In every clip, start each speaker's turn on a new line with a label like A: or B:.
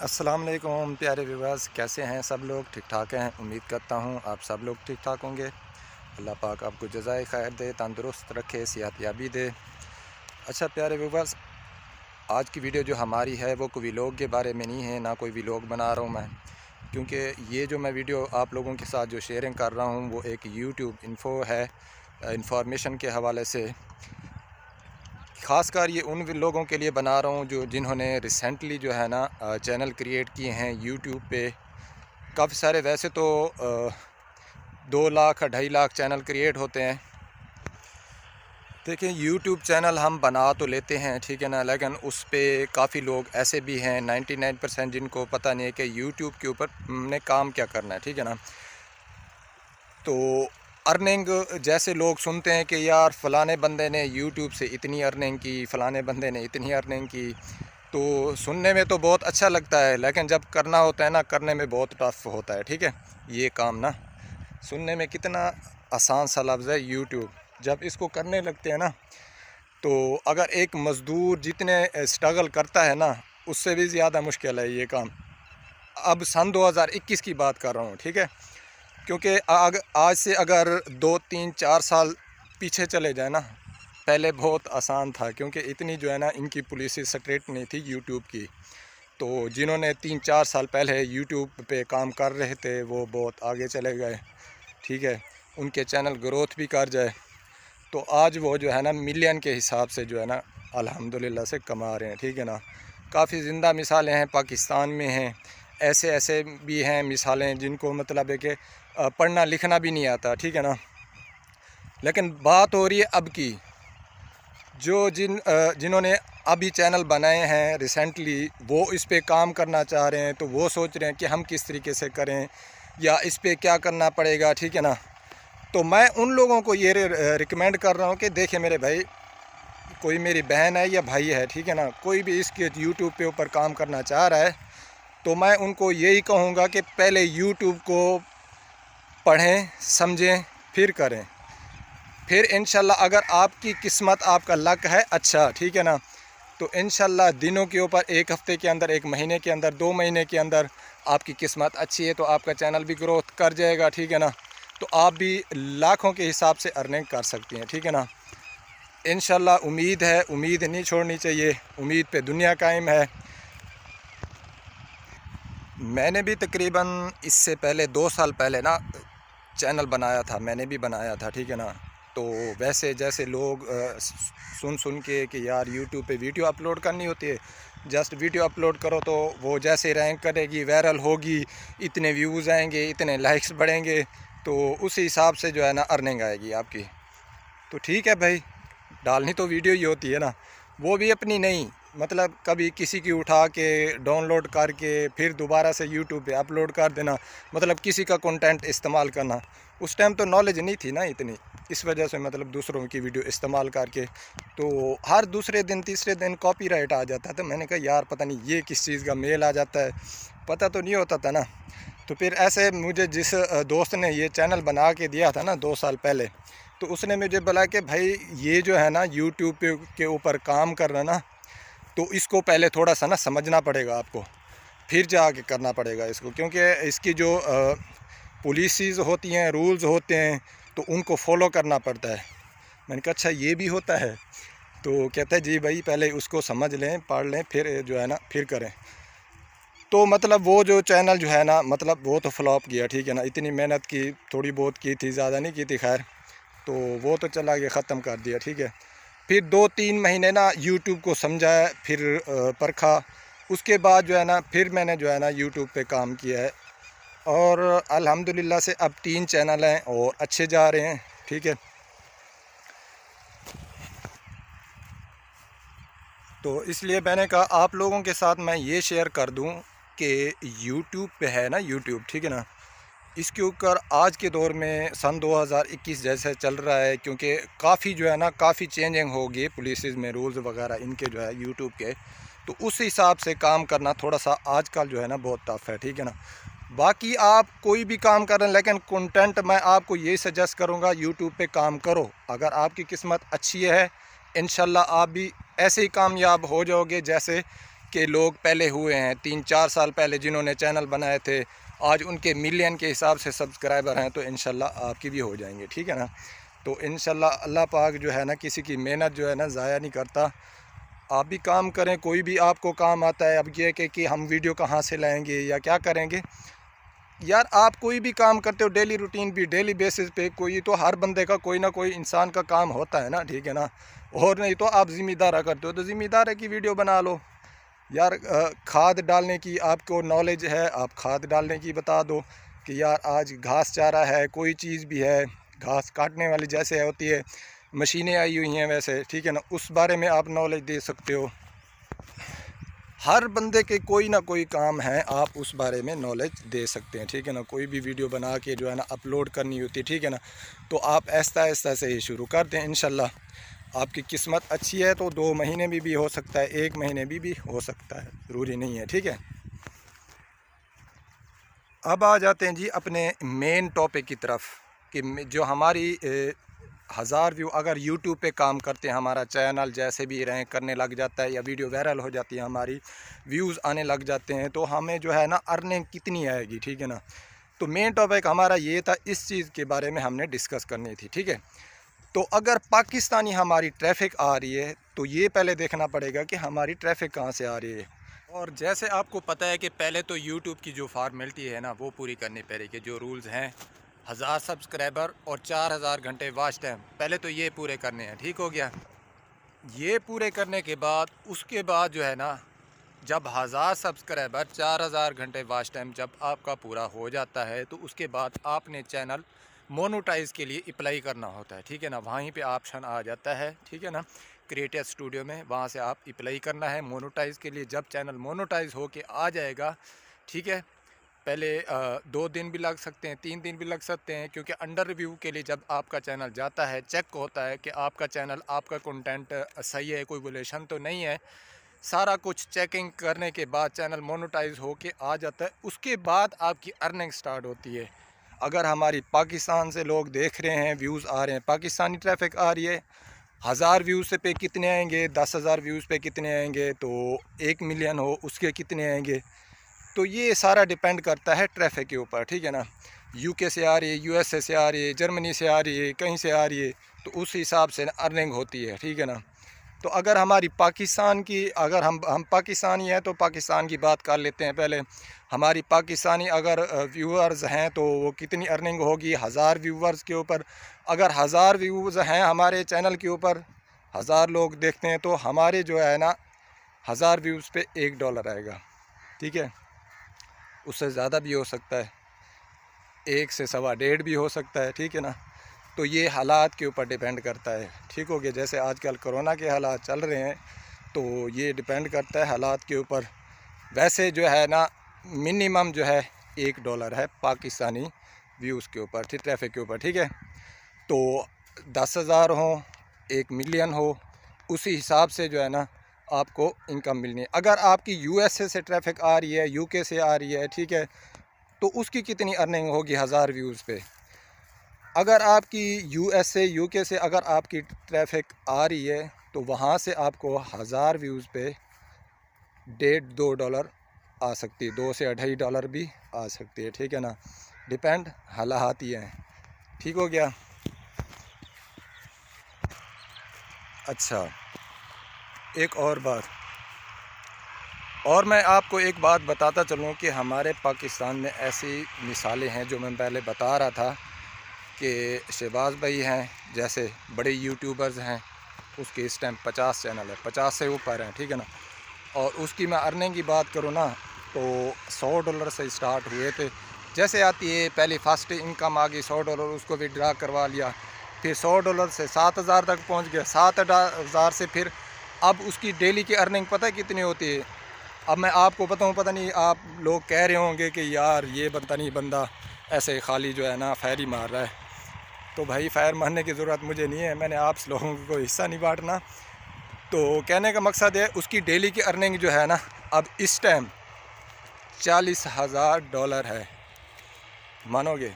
A: السلام علیکم پیارے ویورز، کیسے ہیں سب لوگ؟ ٹھیک ٹھاک ہیں؟ امید کرتا ہوں آپ سب لوگ ٹھیک ٹھاک ہوں گے۔ اللہ پاک آپ کو جزائے خیر دے، تندرست رکھے، صحت یابی دے۔ اچھا پیارے ویورز، آج کی ویڈیو جو ہماری ہے وہ کوئی ولاگ کے بارے میں نہیں ہے، نہ کوئی ولاگ بنا رہا ہوں میں، کیونکہ یہ جو میں ویڈیو آپ لوگوں کے ساتھ جو شیئرنگ کر رہا ہوں وہ ایک یوٹیوب انفو ہے، انفارمیشن کے حوالے سے۔ خاص کر یہ ان لوگوں کے لیے بنا رہا ہوں جنہوں نے ریسنٹلی جو ہے نا چینل کریٹ کیے ہیں یوٹیوب پہ۔ کافی سارے ویسے تو 2 لاکھ 2.5 لاکھ چینل کریٹ ہوتے ہیں۔ دیکھیں یوٹیوب چینل ہم بنا تو لیتے ہیں، ٹھیک ہے نا، لیکن اس پہ کافی لوگ ایسے بھی ہیں 99% جن کو پتہ نہیں ہے کہ یوٹیوب کے اوپر نے کام کیا کرنا ہے، ٹھیک ہے نا۔ تو ارننگ جیسے لوگ سنتے ہیں کہ یار فلانے بندے نے یوٹیوب سے اتنی ارننگ کی، فلانے بندے نے اتنی ارننگ کی، تو سننے میں تو بہت اچھا لگتا ہے، لیکن جب کرنا ہوتا ہے نا، کرنے میں بہت ٹف ہوتا ہے، ٹھیک ہے۔ یہ کام نا سننے میں کتنا آسان سا لفظ ہے یوٹیوب، جب اس کو کرنے لگتے ہیں نا تو اگر ایک مزدور جتنے سٹرگل کرتا ہے نا اس سے بھی زیادہ مشکل ہے یہ کام۔ اب سن 2021 کی بات کر رہا ہوں، ٹھیک ہے، کیونکہ آج سے اگر 2 3 4 سال پیچھے چلے جائیں نا، پہلے بہت آسان تھا، کیونکہ اتنی جو ہے نا ان کی پالیسی سٹریٹ نہیں تھی یوٹیوب کی۔ تو جنہوں نے 3 4 سال پہلے یوٹیوب پہ کام کر رہے تھے وہ بہت آگے چلے گئے، ٹھیک ہے، ان کے چینل گروتھ بھی کر جائے، تو آج وہ جو ہے نا ملین کے حساب سے جو ہے نا الحمدللہ سے کما رہے ہیں، ٹھیک ہے نا۔ کافی زندہ مثالیں ہیں، پاکستان میں ہیں، ایسے بھی ہیں مثالیں جن کو مطلب ہے کہ پڑھنا لکھنا بھی نہیں آتا، ٹھیک ہے نا۔ لیکن بات ہو رہی ہے اب کی، جنہوں نے ابھی چینل بنائے ہیں ریسنٹلی، وہ اس پہ کام کرنا چاہ رہے ہیں، تو وہ سوچ رہے ہیں کہ ہم کس طریقے سے کریں یا اس پہ کیا کرنا پڑے گا، ٹھیک ہے نا۔ تو میں ان لوگوں کو یہ ریکمینڈ کر رہا ہوں کہ دیکھیں میرے بھائی، کوئی میری بہن ہے یا بھائی ہے، ٹھیک ہے نا، کوئی بھی اس کے یوٹیوب پہ اوپر کام کرنا چاہ رہا ہے تو میں ان کو یہی کہوں گا کہ پہلے یوٹیوب کو پڑھیں، سمجھیں، پھر کریں، پھر انشاءاللہ اگر آپ کی قسمت، آپ کا لک ہے اچھا، ٹھیک ہے نا، تو انشاءاللہ دنوں کے اوپر 1 ہفتے کے اندر، 1 مہینے کے اندر، 2 مہینے کے اندر آپ کی قسمت اچھی ہے تو آپ کا چینل بھی گروتھ کر جائے گا، ٹھیک ہے نا، تو آپ بھی لاکھوں کے حساب سے ارننگ کر سکتی ہیں، ٹھیک ہے نا۔ انشاءاللہ امید ہے، امید نہیں چھوڑنی چاہیے، امید پہ دنیا قائم ہے۔ میں نے بھی تقریباً اس سے پہلے 2 سال پہلے نا چینل بنایا تھا، میں نے بھی بنایا تھا، ٹھیک ہے نا۔ تو ویسے جیسے لوگ سن کے کہ یار یوٹیوب پہ ویڈیو اپلوڈ کرنی ہوتی ہے، جسٹ ویڈیو اپلوڈ کرو تو وہ جیسے رینک کرے گی، وائرل ہوگی، اتنے ویوز آئیں گے، اتنے لائکس بڑھیں گے، تو اسی حساب سے جو ہے نا ارننگ آئے گی آپ کی۔ تو ٹھیک ہے بھائی، ڈالنی تو ویڈیو ہی ہوتی ہے نا، وہ بھی اپنی نہیں، مطلب کبھی کسی کی اٹھا کے ڈاؤن لوڈ کر کے پھر دوبارہ سے یوٹیوب پہ اپلوڈ کر دینا، مطلب کسی کا کنٹینٹ استعمال کرنا۔ اس ٹائم تو نالج نہیں تھی نا اتنی، اس وجہ سے مطلب دوسروں کی ویڈیو استعمال کر کے تو ہر دوسرے دن تیسرے دن کاپی رائٹ آ جاتا تھا۔ میں نے کہا یار پتہ نہیں یہ کس چیز کا میل آ جاتا ہے، پتہ تو نہیں ہوتا تھا نا۔ تو پھر ایسے مجھے جس دوست نے یہ چینل بنا کے دیا تھا نا 2 سال پہلے، تو اس نے مجھے بولا کہ بھائی یہ جو ہے نا یوٹیوب کے اوپر کام کرنا نا، تو اس کو پہلے تھوڑا سا نا سمجھنا پڑے گا آپ کو، پھر جا کے کرنا پڑے گا اس کو، کیونکہ اس کی جو پالیسیز ہوتی ہیں، رولز ہوتے ہیں، تو ان کو فالو کرنا پڑتا ہے۔ میں نے کہا اچھا یہ بھی ہوتا ہے، تو کہتا ہے جی بھائی پہلے اس کو سمجھ لیں، پڑھ لیں، پھر جو ہے نا پھر کریں۔ تو مطلب وہ جو چینل جو ہے نا مطلب وہ تو فلاپ گیا، ٹھیک ہے نا، اتنی محنت کی، تھوڑی بہت کی تھی، زیادہ نہیں کی تھی، خیر تو وہ تو چلا گیا، ختم کر دیا، ٹھیک ہے۔ پھر 2 3 مہینے نا یوٹیوب کو سمجھا ہے، پھر پرکھا، اس کے بعد جو ہے نا پھر میں نے جو ہے نا یوٹیوب پہ کام کیا ہے، اور الحمدللہ سے اب 3 چینل ہیں اور اچھے جا رہے ہیں، ٹھیک ہے۔ تو اس لیے میں نے کہا آپ لوگوں کے ساتھ میں یہ شیئر کر دوں کہ یوٹیوب پہ ہے نا یوٹیوب، ٹھیک ہے نا، اس کے اوپر آج کے دور میں سن 2021 جیسے چل رہا ہے، کیونکہ کافی جو ہے نا کافی چینجنگ ہوگی پولیسز میں، رولز وغیرہ ان کے جو ہے یوٹیوب کے، تو اس حساب سے کام کرنا تھوڑا سا آج کل جو ہے نا بہت ٹف ہے، ٹھیک ہے نا۔ باقی آپ کوئی بھی کام کریں، لیکن کنٹینٹ میں آپ کو یہی سجیسٹ کروں گا یوٹیوب پہ کام کرو، اگر آپ کی قسمت اچھی ہے انشاءاللہ آپ بھی ایسے ہی کامیاب ہو جاؤ گے جیسے کے لوگ پہلے ہوئے ہیں 3-4 سال پہلے جنہوں نے چینل بنائے تھے، آج ان کے ملین کے حساب سے سبسکرائبر ہیں، تو انشاءاللہ آپ کی بھی ہو جائیں گے، ٹھیک ہے نا۔ تو انشاءاللہ اللہ پاک جو ہے نا کسی کی محنت جو ہے نا ضائع نہیں کرتا۔ آپ بھی کام کریں، کوئی بھی آپ کو کام آتا ہے، اب یہ کہ ہم ویڈیو کہاں سے لائیں گے یا کیا کریں گے، یار آپ کوئی بھی کام کرتے ہو ڈیلی روٹین بھی ڈیلی بیسس پہ، کوئی تو ہر بندے کا کوئی نہ کوئی انسان کا کام ہوتا ہے نا، ٹھیک ہے نا۔ اور نہیں تو آپ ذمہ دارہ کرتے ہو تو ذمہ دارہ کی ویڈیو بنا لو یار۔ کھاد ڈالنے کی آپ کو نالج ہے، آپ کھاد ڈالنے کی بتا دو کہ یار آج گھاس چارہ ہے، کوئی چیز بھی ہے گھاس کاٹنے والی جیسے ہوتی ہے، مشینیں آئی ہوئی ہیں ویسے، ٹھیک ہے نا، اس بارے میں آپ نالج دے سکتے ہو۔ ہر بندے کے کوئی نہ کوئی کام ہے، آپ اس بارے میں نالج دے سکتے ہیں، ٹھیک ہے نا۔ کوئی بھی ویڈیو بنا کے جو ہے نا اپلوڈ کرنی ہوتی ہے، ٹھیک ہے نا، تو آپ آہستہ آہستہ سے ہی شروع کر دیں۔ انشاءاللہ آپ کی قسمت اچھی ہے تو 2 مہینے میں بھی ہو سکتا ہے، 1 مہینے میں بھی ہو سکتا ہے، ضروری نہیں ہے، ٹھیک ہے۔ اب آ جاتے ہیں جی اپنے مین ٹاپک کی طرف کہ جو ہماری 1000 ویو اگر یوٹیوب پہ کام کرتے ہیں، ہمارا چینل جیسے بھی رینک کرنے لگ جاتا ہے یا ویڈیو وائرل ہو جاتی ہے، ہماری ویوز آنے لگ جاتے ہیں، تو ہمیں جو ہے نا ارننگ کتنی آئے گی، ٹھیک ہے نا۔ تو مین ٹاپک ہمارا یہ تھا، اس چیز کے بارے میں ہم نے ڈسکس کرنی تھی، ٹھیک ہے۔ تو اگر پاکستانی ہماری ٹریفک آ رہی ہے تو یہ پہلے دیکھنا پڑے گا کہ ہماری ٹریفک کہاں سے آ رہی ہے۔ اور جیسے آپ کو پتہ ہے کہ پہلے تو یوٹیوب کی جو فارمیلٹی ہے نا وہ پوری کرنی پڑے گی، جو رولز ہیں 1000 سبسکرائبر اور 4000 گھنٹے واچ ٹائم، پہلے تو یہ پورے کرنے ہیں، ٹھیک ہو گیا۔ یہ پورے کرنے کے بعد اس کے بعد جو ہے نا جب 1000 سبسکرائبر 4000 گھنٹے واچ ٹائم جب آپ کا پورا ہو جاتا ہے تو اس کے بعد آپ نے چینل مونوٹائز کے لیے اپلائی کرنا ہوتا ہے، ٹھیک ہے نا۔ وہیں پہ آپشن آ جاتا ہے، ٹھیک ہے نا، کریٹر اسٹوڈیو میں، وہاں سے آپ اپلائی کرنا ہے مونوٹائز کے لیے۔ جب چینل مونوٹائز ہو کے آ جائے گا، ٹھیک ہے، پہلے 2 دن بھی لگ سکتے ہیں، 3 دن بھی لگ سکتے ہیں، کیونکہ انڈر ریویو کے لیے جب آپ کا چینل جاتا ہے چیک ہوتا ہے کہ آپ کا چینل، آپ کا کنٹینٹ صحیح ہے، کوئی ویلیشن تو نہیں ہے، سارا کچھ چیکنگ کرنے کے بعد چینل مونوٹائز ہو کے آ جاتا ہے، اس کے بعد آپ کی ارننگ سٹارٹ ہوتی ہے۔ اگر ہماری پاکستان سے لوگ دیکھ رہے ہیں، ویوز آ رہے ہیں، پاکستانی ٹریفک آ رہی ہے، 1000 ویوز پہ کتنے آئیں گے، 10,000 ویوز پہ کتنے آئیں گے، تو 1 ملین ہو اس کے کتنے آئیں گے، تو یہ سارا ڈیپینڈ کرتا ہے ٹریفک کے اوپر، ٹھیک ہے نا۔ یو کے سے آ رہی ہے، یو ایس اے سے آ رہی ہے، جرمنی سے آ رہی ہے، کہیں سے آ رہی ہے، تو اس حساب سے ارننگ ہوتی ہے، ٹھیک ہے نا۔ تو اگر ہماری پاکستان کی، اگر ہم پاکستانی ہیں تو پاکستان کی بات کر لیتے ہیں پہلے۔ ہماری پاکستانی اگر ویورز ہیں تو وہ کتنی ارننگ ہوگی 1000 ویورز کے اوپر۔ اگر 1000 ویوز ہیں ہمارے چینل کے اوپر، 1000 لوگ دیکھتے ہیں، تو ہمارے جو ہے نا 1000 ویوز پہ $1 آئے گا، ٹھیک ہے۔ اس سے زیادہ بھی ہو سکتا ہے، 1 سے 1.5 بھی ہو سکتا ہے، ٹھیک ہے نا۔ تو یہ حالات کے اوپر ڈیپینڈ کرتا ہے، ٹھیک ہو گیا۔ جیسے آج کل کرونا کے حالات چل رہے ہیں تو یہ ڈیپینڈ کرتا ہے حالات کے اوپر۔ ویسے جو ہے نا منیمم جو ہے $1 ہے پاکستانی ویوز کے اوپر، ٹریفک کے اوپر، ٹھیک ہے۔ تو 10,000 ہوں، 1 ملین ہو، اسی حساب سے جو ہے نا آپ کو انکم ملنی ہے۔ اگر آپ کی یو ایس اے سے ٹریفک آ رہی ہے، یو کے سے آ رہی ہے، ٹھیک ہے، تو اس کی کتنی ارننگ ہوگی 1000 ویوز پہ۔ اگر آپ کی یو ایس اے، یو کے سے اگر آپ کی ٹریفک آ رہی ہے تو وہاں سے آپ کو 1000 ویوز پہ $1.5-2 آ سکتی ہے، $2 سے $2.5 بھی آ سکتی ہے، ٹھیک ہے نا۔ ڈیپینڈ حالات ہی ہیں، ٹھیک ہو گیا۔ اچھا، ایک اور بات، اور میں آپ کو ایک بات بتاتا چلوں کہ ہمارے پاکستان میں ایسی مثالیں ہیں جو میں پہلے بتا رہا تھا کہ شہباز بھائی ہیں جیسے بڑے یوٹیوبرز ہیں، اس کے اس ٹائم 50 چینل ہے، 50 سے اوپر ہیں، ٹھیک ہے نا۔ اور اس کی میں ارننگ کی بات کروں نا تو $100 سے اسٹارٹ ہوئے تھے۔ جیسے آتی ہے پہلی فرسٹ انکم آ گئی $100، اس کو بھی ڈرا کروا لیا، پھر $100 سے 7,000 تک پہنچ گیا، 7,000 سے پھر اب اس کی ڈیلی کی ارننگ پتہ ہے کتنی ہوتی ہے؟ اب میں آپ کو بتاؤں، پتہ نہیں آپ لوگ کہہ رہے ہوں گے کہ یار یہ بندہ ایسے خالی جو ہے نا فائر ہی مار رہا ہے۔ تو بھائی فائر مارنے کی ضرورت مجھے نہیں ہے، میں نے آپ لوگوں کو حصہ نہیں بانٹنا۔ تو کہنے کا مقصد ہے اس کی ڈیلی کی ارننگ جو ہے نا اب اس ٹائم $40,000 ہے، مانو گے؟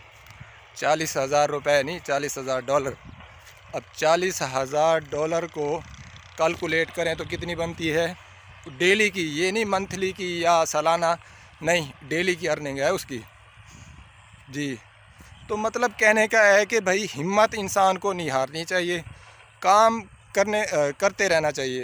A: $40,000 نہیں، $40,000۔ اب $40,000 کو کیلکولیٹ کریں تو کتنی بنتی ہے؟ ڈیلی کی، یہ نہیں منتھلی کی یا سالانہ، نہیں ڈیلی کی ارننگ ہے اس کی جی۔ تو مطلب کہنے کا ہے کہ بھائی ہمت انسان کو نہیں ہارنی چاہیے، کام کرتے رہنا چاہیے،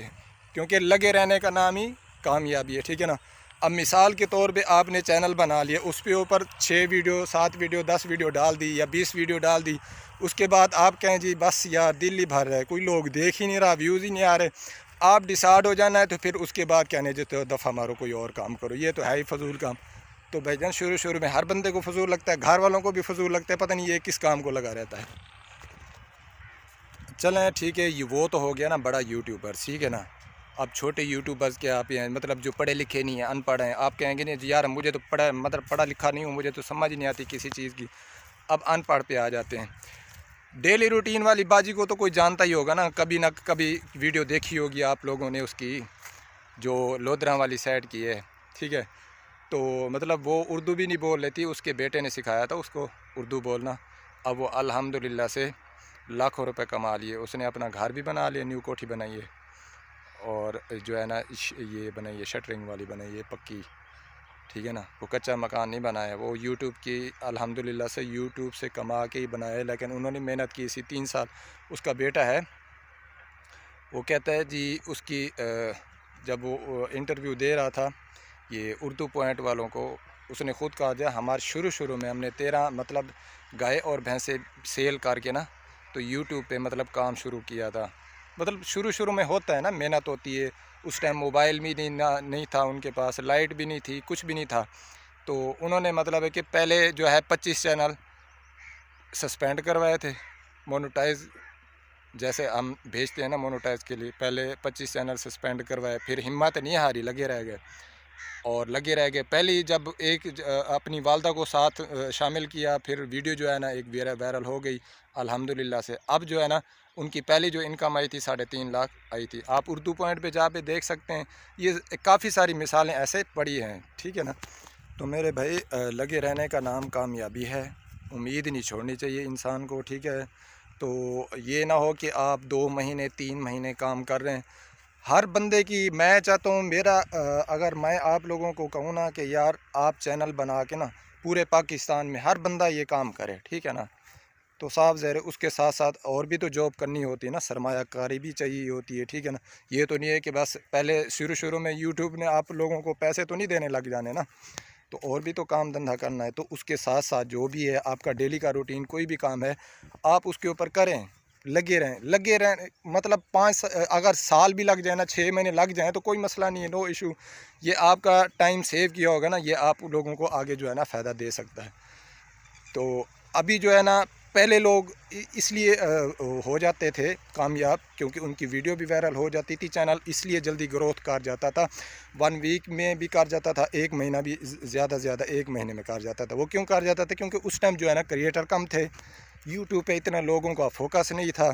A: کیونکہ لگے رہنے کا نام ہی کامیابی ہے، ٹھیک ہے نا۔ اب مثال کے طور پہ آپ نے چینل بنا لیا، اس پہ اوپر 6 ویڈیو 7 ویڈیو 10 ویڈیو ڈال دی یا 20 ویڈیو ڈال دی، اس کے بعد آپ کہیں جی بس یار دل ہی بھر رہا ہے، کوئی لوگ دیکھ ہی نہیں رہا، ویوز ہی نہیں آ رہے، آپ ڈیسائیڈ ہو جانا ہے تو پھر اس کے بعد کہنے جو تو دفعہ مارو کوئی اور کام کرو، یہ تو ہے ہی فضول کام۔ تو بھائی جان شروع میں ہر بندے کو فضول لگتا ہے، گھر والوں کو بھی فضول لگتا ہے، پتہ نہیں یہ کس کام کو لگا رہتا ہے۔ چلیں ٹھیک ہے، یہ وہ تو ہو گیا نا بڑا یوٹیوبر، ٹھیک ہے نا۔ اب چھوٹے یوٹیوبرز کے آپ ہیں، مطلب جو پڑھے لکھے نہیں ہیں، ان پڑھ ہیں، آپ کہیں گے نہیں یار مجھے تو پڑھا لکھا نہیں ہوں، مجھے تو سمجھ نہیں آتی کسی چیز کی، اب ان پڑھ پہ آ جاتے ہیں۔ ڈیلی روٹین والی باجی کو تو کوئی جانتا ہی ہوگا نا، کبھی نہ کبھی ویڈیو دیکھی ہوگی آپ لوگوں نے اس کی، جو لودھراں والی سائڈ کی ہے، ٹھیک ہے۔ تو مطلب وہ اردو بھی نہیں بول لیتی، اس کے بیٹے نے سکھایا تھا اس کو اردو بولنا، اب وہ الحمدللہ سے لاکھوں روپے کما لیے، اس نے اپنا گھر بھی بنا لیا، نیو کوٹھی بنائی ہے، اور جو ہے نا یہ بنائی ہے شٹرنگ والی بنائی ہے پکی، ٹھیک ہے نا۔ وہ کچا مکان نہیں بنایا، وہ یوٹیوب کی الحمدللہ سے یوٹیوب سے کما کے ہی بنایا ہے، لیکن انہوں نے محنت کی اسی 3 سال۔ اس کا بیٹا ہے، وہ کہتا ہے جی اس کی جب وہ انٹرویو دے رہا تھا یہ اردو پوائنٹ والوں کو، اس نے خود کہا جائے ہمارے شروع میں ہم نے 13 مطلب گائے اور بھینسیں سیل کر کے نا تو یوٹیوب پہ مطلب کام شروع کیا تھا۔ مطلب شروع میں ہوتا ہے نا، محنت ہوتی ہے، اس ٹائم موبائل بھی نہیں تھا ان کے پاس، لائٹ بھی نہیں تھی، کچھ بھی نہیں تھا، تو انہوں نے مطلب ہے کہ پہلے جو ہے 25 چینل سسپینڈ کروائے تھے مونوٹائز، جیسے ہم بھیجتے ہیں نا مونوٹائز کے لیے، پہلے 25 چینل سسپینڈ کروائے، پھر ہمت نہیں ہاری، لگے رہ گئے پہلی جب ایک اپنی والدہ کو ساتھ شامل کیا، پھر ویڈیو جو ہے نا ایک وائرل ہو گئی الحمدللہ سے، اب جو ہے نا ان کی پہلی جو انکم آئی تھی 3.5 لاکھ آئی تھی، آپ اردو پوائنٹ پہ جا پہ دیکھ سکتے ہیں، یہ کافی ساری مثالیں ایسے پڑی ہیں، ٹھیک ہے نا۔ تو میرے بھائی لگے رہنے کا نام کامیابی ہے، امید نہیں چھوڑنی چاہیے انسان کو، ٹھیک ہے۔ تو یہ نہ ہو کہ آپ 2 مہینے 3 مہینے کام کر رہے ہیں، ہر بندے کی، میں چاہتا ہوں اگر میں آپ لوگوں کو کہوں نا کہ یار آپ چینل بنا کے نا پورے پاکستان میں ہر بندہ یہ کام کرے، ٹھیک ہے نا، تو صاف ظاہر ہے اس کے ساتھ ساتھ اور بھی تو جاب کرنی ہوتی ہے نا، سرمایہ کاری بھی چاہیے ہوتی ہے، ٹھیک ہے نا۔ یہ تو نہیں ہے کہ بس پہلے شروع میں یوٹیوب نے آپ لوگوں کو پیسے تو نہیں دینے لگ جانے نا، تو اور بھی تو کام دھندہ کرنا ہے، تو اس کے ساتھ ساتھ جو بھی ہے آپ کا ڈیلی کا روٹین کوئی بھی کام ہے آپ اس کے اوپر کریں، لگے رہیں، مطلب 5 اگر سال بھی لگ جائے نا، 6 مہینے لگ جائیں تو کوئی مسئلہ نہیں ہے، نو ایشو، یہ آپ کا ٹائم سیو کیا ہوگا نا، یہ آپ لوگوں کو آگے جو ہے نا فائدہ دے سکتا ہے۔ تو ابھی جو ہے نا پہلے لوگ اس لیے ہو جاتے تھے کامیاب کیونکہ ان کی ویڈیو بھی وائرل ہو جاتی تھی، چینل اس لیے جلدی گروتھ کر جاتا تھا، 1 ویک میں بھی کر جاتا تھا، 1 مہینہ بھی زیادہ 1 مہینے میں کر جاتا تھا۔ وہ کیوں کر جاتا تھا؟ کیونکہ اس ٹائم جو ہے نا کریٹر کم تھے، یوٹیوب پہ اتنا لوگوں کا فوکس نہیں تھا،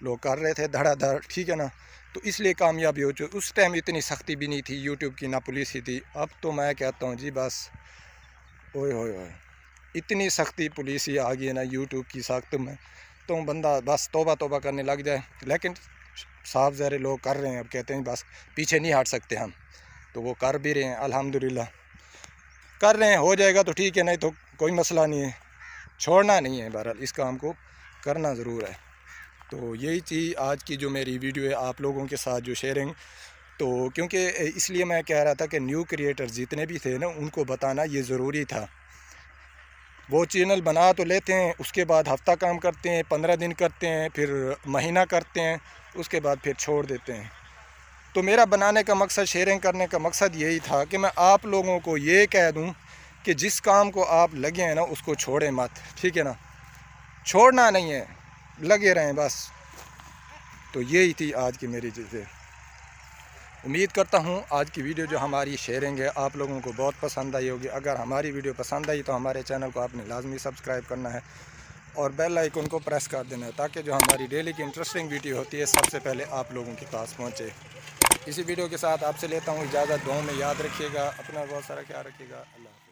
A: لوگ کر رہے تھے دھڑا دھڑ، ٹھیک ہے نا، تو اس لیے کامیابی ہو چکی۔ اس ٹائم اتنی سختی بھی نہیں تھی یوٹیوب کی، نہ پولیس ہی تھی، اب تو میں کہتا ہوں جی بس اوئے اتنی سختی پولیس ہی آ گئی ہے نا یوٹیوب کی سخت میں، تو بندہ بس توبہ کرنے لگ جائے، لیکن صاف ظاہر لوگ کر رہے ہیں، اب کہتے ہیں بس پیچھے نہیں ہٹ سکتے ہم، تو وہ کر بھی رہے ہیں الحمدللہ، کر رہے ہیں، ہو جائے گا تو ٹھیک ہے، نہیں تو کوئی مسئلہ نہیں ہے، چھوڑنا نہیں ہے، بہرحال اس کام کو کرنا ضرور ہے۔ تو یہی چیز آج کی جو میری ویڈیو ہے آپ لوگوں کے ساتھ جو شیئرنگ، تو کیونکہ اس لیے میں کہہ رہا تھا کہ نیو کریٹر جتنے بھی تھے نا ان کو بتانا یہ ضروری تھا، وہ چینل بنا تو لیتے ہیں، اس کے بعد ہفتہ کام کرتے ہیں، 15 دن کرتے ہیں، پھر مہینہ کرتے ہیں، اس کے بعد پھر چھوڑ دیتے ہیں۔ تو میرا بنانے کا مقصد، شیئرنگ کرنے کا مقصد یہی تھا کہ میں آپ لوگوں کو یہ کہہ دوں کہ جس کام کو آپ لگے ہیں نا اس کو چھوڑیں مت، ٹھیک ہے نا، چھوڑنا نہیں ہے، لگے رہیں بس۔ تو یہی تھی آج کی میری چیزیں، امید کرتا ہوں آج کی ویڈیو جو ہماری شیئرنگ ہے آپ لوگوں کو بہت پسند آئی ہوگی۔ اگر ہماری ویڈیو پسند آئی تو ہمارے چینل کو آپ نے لازمی سبسکرائب کرنا ہے اور بیل آئیکن کو پریس کر دینا ہے تاکہ جو ہماری ڈیلی کی انٹرسٹنگ ویڈیو ہوتی ہے سب سے پہلے آپ لوگوں کے پاس پہنچے۔ اسی ویڈیو کے ساتھ آپ سے لیتا ہوں اجازت، دعاؤں میں یاد رکھیے گا، اپنا بہت سارا خیال رکھیے گا، اللہ حافظ۔